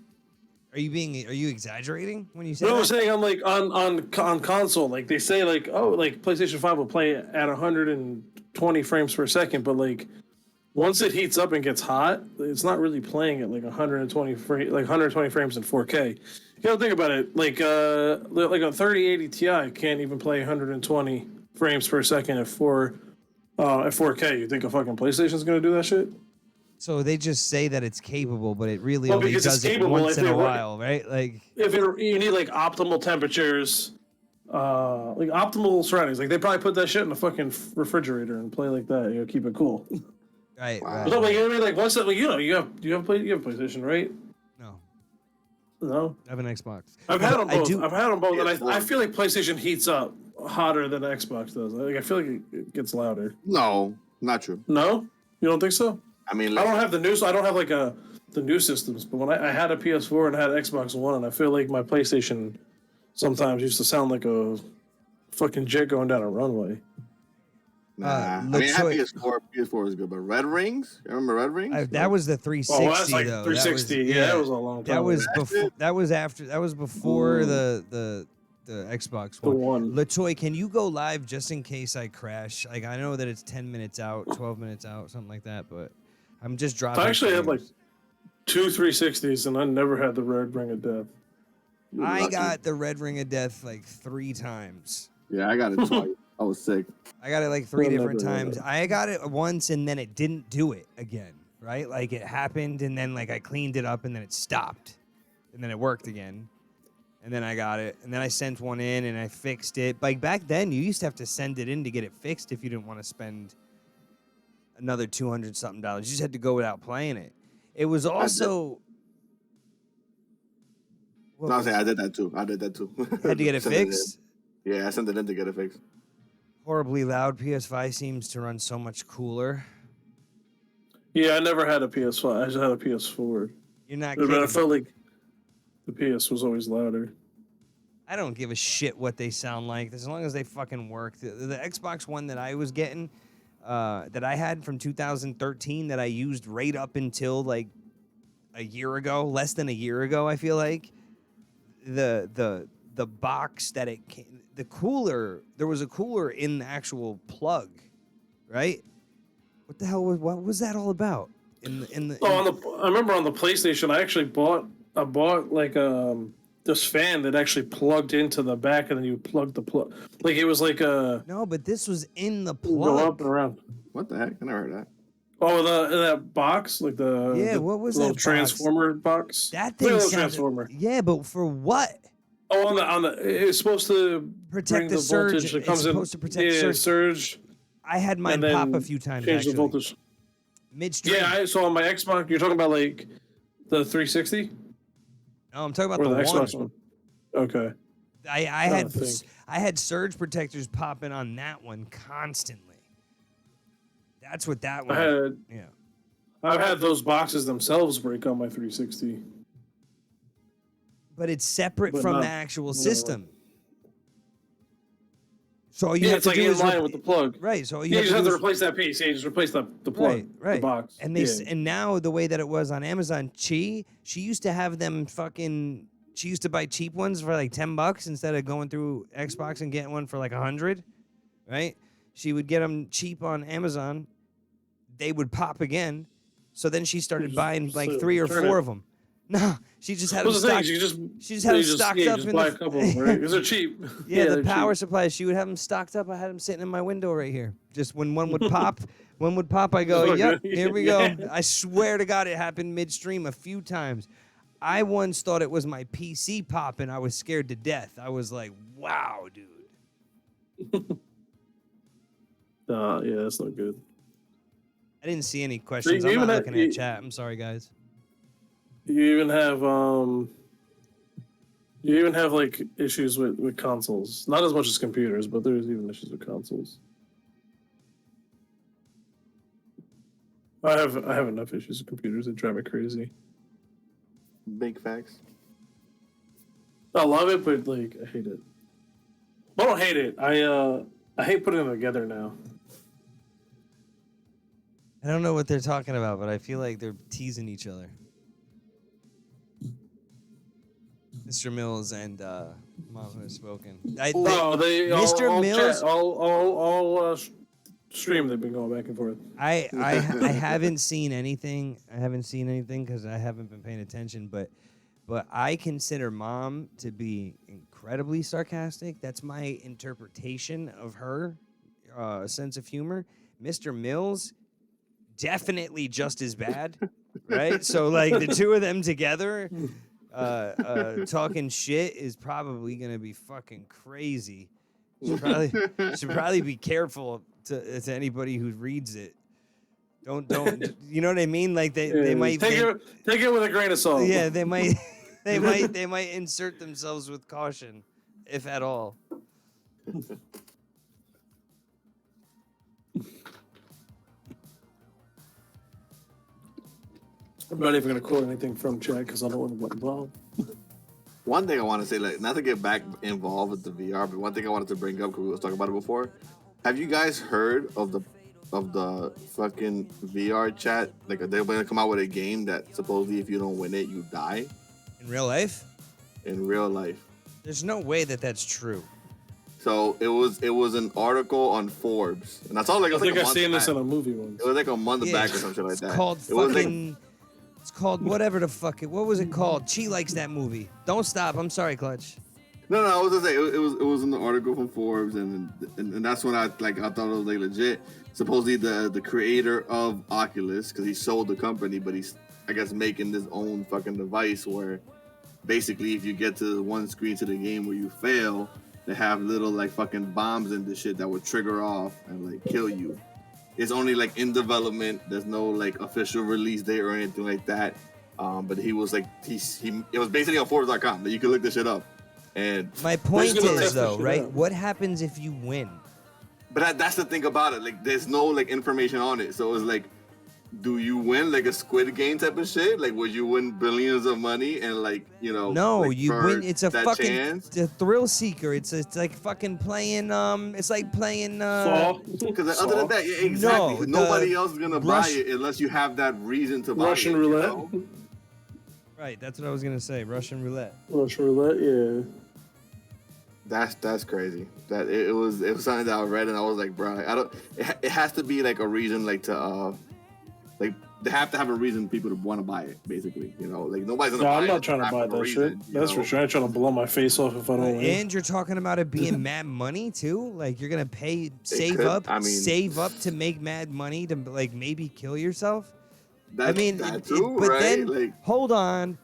Are you exaggerating when you say No, that? I'm saying I'm like on console. Like they say like, oh, like PlayStation 5 will play at 120 frames per second, but like once it heats up and gets hot, it's not really playing at like 120 frames in 4K. You gotta think about it. Like a 3080 Ti can't even play 120 frames per second at 4K. You think a fucking PlayStation's gonna do that shit? So they just say that it's capable, but it really only does it capable, once in a while, right? Like you need like optimal temperatures, like optimal surroundings. Like they probably put that shit in a fucking refrigerator and play like that. Keep it cool. right. Wow. Right. So, like, you know what I mean? Like once that, like, you have PlayStation, right? No. I have an Xbox. I've had them both. do. I've had them both, and Yeah, I feel like PlayStation heats up hotter than Xbox does. Like I feel like it gets louder. no, not true. No, you don't think so? I mean, I don't have the new. I don't have like the new systems. But when I had a PS4 and I had Xbox One, and I feel like my PlayStation sometimes used to sound like a fucking jet going down a runway. nah. I mean, I had PS4. PS4 was good, but Red Rings. You remember Red Rings? That was the 360 that's like though. 360. That was a long time. That was ago. before. That was before the Xbox The One. one. Latoy, can you go live just in case I crash? Like I know that it's 10 minutes out, 12 minutes out, something like that, but I'm just dropping. I actually had like frames. 2 360s, and I never had the Red Ring of Death. I got the Red Ring of Death like 3 times. Yeah, I got it twice. I was sick. I got it like 3 I've different never had times. it. I got it once and then it didn't do it again, right? Like it happened and then like I cleaned it up and then it stopped. And then it worked again. And then I got it. And then I sent one in and I fixed it. Like back then, you used to have to send it in to get it fixed if you didn't want to spend another $200 something. You just had to go without playing it. It was also. What No, I'm was saying it? I did that too. I did that too. Had to get it Sent in. fixed. Yeah, I sent it in to get it fixed. Horribly loud. PS5 seems to run so much cooler. Yeah, I never had a PS5. I just had a PS4. You're not But I kidding. felt like the PS was always louder. I don't give a shit what they sound like as long as they fucking work. The Xbox One that I was getting, that I had from 2013, that I used right up until like a year ago, less than a year ago, I feel like the box that it came, the cooler, there was a cooler in the actual plug, right? What the hell was, what was that all about? I remember on the PlayStation, I bought like this fan that actually plugged into the back, and then you plug the plug. Like it was like a No, but this was in the go up plug. and around. What the heck? I never heard that. Oh, that box, like the What was little that transformer box? That Like a thing little sounded, transformer. yeah, but for what? Oh, on the it's supposed to Protect bring the surge. voltage that It's comes supposed to protect yeah, surge. surge. I had mine And then pop a few times change the actually. voltage. Midstream. Yeah, I saw on my Xbox. You're talking about like the 360 No, I'm talking about or the the Xbox one. one. Okay. I trying to think. had surge protectors popping on that one constantly. That's what that one. Yeah. I've had those boxes themselves break on my 360. But it's separate But from not- the actual no. system. So all you Yeah, have it's to like do in is line with the plug. right. So all You you just have have to to do is, replace that piece. Yeah, you just replace the plug, right. the box. And yeah. and now the way that it was on Amazon, she used to have them fucking. She used to buy cheap ones for like $10 instead of going through Xbox and getting one for like 100, right? She would get them cheap on Amazon. They would pop again. So then she started buying like so 3 or return 4 it. of them. No, she just had them What's the thing? stocked. You just She just had them stocked up just in buy the a couple, right? Because they're cheap. yeah, the they're power cheap. supplies. She would have them stocked up. I had them sitting in my window right here. Just when one would pop, I go, Oh, yep, good. here we Yeah. go. I swear to God, it happened midstream a few times. I once thought it was my PC popping. I was scared to death. I was like, wow, dude. Yeah, that's not good. I didn't see any questions. You I'm not even looking had- at chat. I'm sorry, guys. You even have like issues with consoles. Not as much as computers, but there's even issues with consoles. I have enough issues with computers that drive me crazy. Big facts. I love it, but like I hate it. I don't hate it. I hate putting them together now. I don't know what they're talking about, but I feel like they're teasing each other. Mr. Mills and Mom have spoken. Mr. Mills. All stream they've been going back and forth. I haven't seen anything. I haven't seen anything because I haven't been paying attention. But I consider Mom to be incredibly sarcastic. That's my interpretation of her sense of humor. Mr. Mills, definitely just as bad, right? So like the two of them together, talking shit is probably gonna be fucking crazy. Should probably be careful to anybody who reads it. Don't you know what I mean? Like they might take it with a grain of salt. yeah, they might they might insert themselves with caution, if at all. I'm not even gonna quote anything from chat because I don't want to get involved. One thing I want to say, like, not to get back involved with the VR, but one thing I wanted to bring up because we was talking about it before. Have you guys heard of the fucking VR chat? Like, they're gonna come out with a game that supposedly if you don't win it, you die In real life, in real life. there's no way that that's true. So it was an article on Forbes, and that's all. Like, it I was like think a I've month seen this back. in a movie once. It was like a month Yeah, back or some shit like it's that. called It was like, fucking. It's called whatever the fuck it. What was it called? She likes that movie. Don't stop. I'm sorry, Clutch. no, I was gonna say it was in the article from Forbes, and that's when I thought it was like legit. Supposedly the creator of Oculus, because he sold the company, but he's I guess making his own fucking device where basically if you get to one screen to the game where you fail, they have little like fucking bombs in this shit that would trigger off and like kill you. It's only like in development. There's no like official release date or anything like that. But he was like, it was basically on Forbes.com that you could look this shit up. And My point gonna is test though, this shit right? out. What happens if you win? But that's the thing about it. Like, there's no like information on it. So it's like, do you win like a Squid Game type of shit? Like, would you win billions of money and like, you know? No, like, you for win. It's a that fucking chance? a thrill seeker. It's like fucking playing. It's like playing. Saw. Because other than that, yeah, exactly. No, Nobody else is gonna buy Rush- it unless you have that reason to buy Russian it. roulette. You know? Right, that's what I was gonna say. Russian roulette. Russian roulette, yeah. That's crazy. That it was something that I read and I was like, bro, I don't. It has to be like a reason, like to like they have to have a reason people to want to buy it. Basically, you know, like nobody's gonna No, buy I'm it. not trying to for buy a that reason, shit. you That's know? for sure. I'm trying to blow my face off if I don't win. And you're talking about it being mad money too. Like you're gonna save could. up, I mean- save up to make mad money to like maybe kill yourself. That, I mean, that too, but right? then Like, hold on.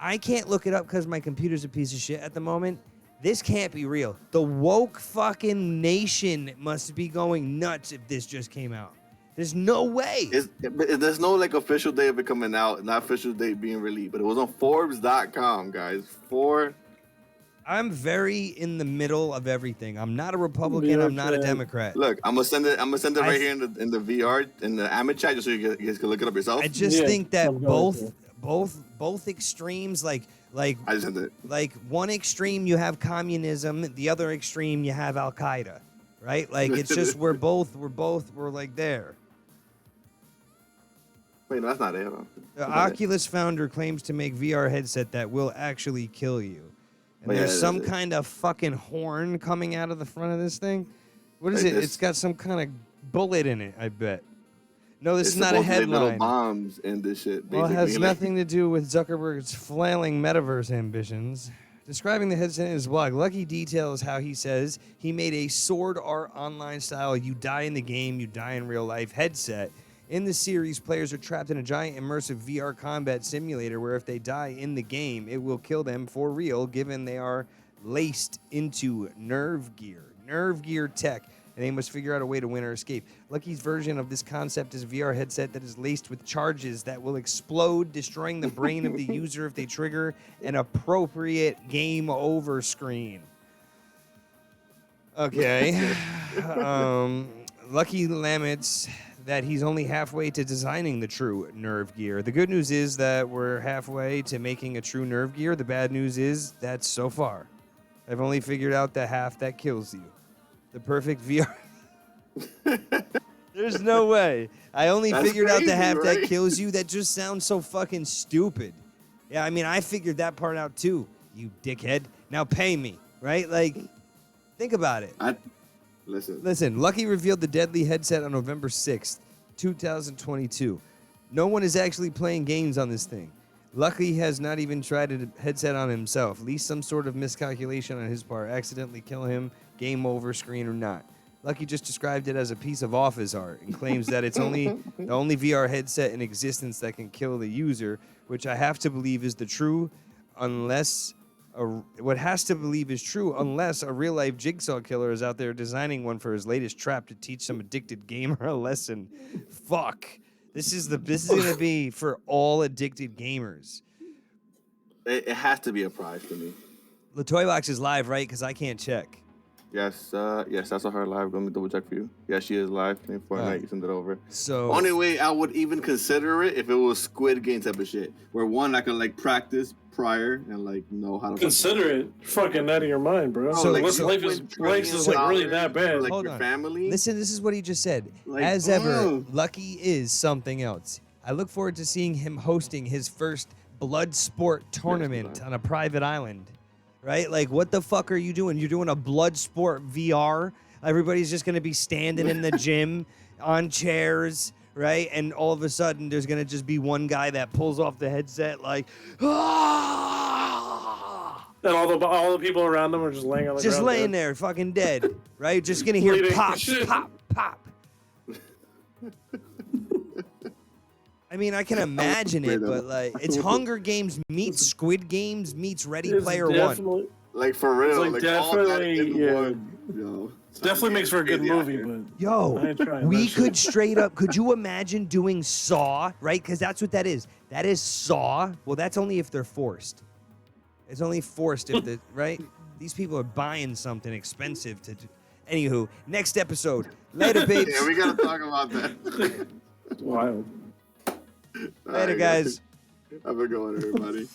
I can't look it up because my computer's a piece of shit at the moment. This can't be real. The woke fucking nation must be going nuts if this just came out. There's no way. there's no like official date of it coming out, not official date being released, but it was on Forbes.com, guys. I'm very in the middle of everything. I'm not a Republican. I'm not a Okay. Democrat. Look, I'm gonna send it right here in the VR in the Amit chat, just so you guys can look it up yourself. I just Yeah, think that I'm going to. both extremes, like I just sent it. like one extreme you have communism, the other extreme you have Al Qaeda, right? Like it's just we're like there. Wait, no, that's not it. Hold on. The Oculus founder claims to make VR headset that will actually kill you. And Wait, there's yeah, some that's it. kind of fucking horn coming out of the front of this thing. What is Like it? this- It's got some kind of bullet in it, I bet. No, this It's is not a supposed to be little headline. bombs in this shit. Well, it Basically. has Like, nothing to do with Zuckerberg's flailing metaverse ambitions. Describing the headset in his blog, Lucky details how he says he made a sword art online style you die in the game, you die in real life headset. In the series, players are trapped in a giant immersive VR combat simulator where if they die in the game, it will kill them for real, given they are laced into nerve gear. Nerve gear tech. And they must figure out a way to win or escape. Lucky's version of this concept is a VR headset that is laced with charges that will explode, destroying the brain of the user if they trigger an appropriate game over screen. Okay. Lucky laments that he's only halfway to designing the true nerve gear. The good news is that we're halfway to making a true nerve gear. The bad news is that's so far. I've only figured out the half that kills you. The perfect VR. There's no way. I only That's figured out the crazy, half that right? kills you. That just sounds so fucking stupid. Yeah, I mean, I figured that part out too, you dickhead. Now pay me, right? Like, think about it. Listen, Lucky revealed the deadly headset on November 6th, 2022. No one is actually playing games on this thing. Lucky has not even tried a headset on himself. At least some sort of miscalculation on his part accidentally kill him, game over, screen or not. Lucky just described it as a piece of office art and claims that it's the only VR headset in existence that can kill the user, which I have to believe is unless a real-life jigsaw killer is out there designing one for his latest trap to teach some addicted gamer a lesson. Fuck. This is gonna be for all addicted gamers. It has to be a prize to me. The Toy Box is live, right? Because I can't check. Yes, that's on her live. Let me double check for you. Yeah, she is live. Playing Fortnite. You send it over. So Only way I would even consider it if it was Squid Game type of shit, where one I could like practice prior and like know how to Consider it fucking out of your mind, bro. So, Life so- is like really that bad. Like Hold your on. family. Listen, this is what he just said. Like, As ever, oh. Lucky is something else. I look forward to seeing him hosting his first blood sport tournament on a private island. Right? Like, what the fuck are you doing? You're doing a blood sport VR. Everybody's just going to be standing in the gym on chairs, right? And all of a sudden, there's going to just be one guy that pulls off the headset like, ah! And all the people around them are just laying on the Just ground. laying there, fucking dead, right? Just going to hear Bleeding. pop, pop, pop. I mean, I can imagine it, but like, it's Hunger Games meets Squid Games meets Ready It's Player One. definitely- Like for real. It's Like all that definitely, in yeah. one. Yo, Definitely makes for a good crazy out movie, here. but I Yo, ain't trying we that shit. could straight up. Could you imagine doing Saw, right? Because that's what that is. That is Saw. Well, that's only if they're forced. It's only forced if the right. These people are buying something expensive to do. Anywho, next episode. Later, babes. Yeah, we gotta talk about that. Wild. All Later, right, guys. Have a good one, everybody.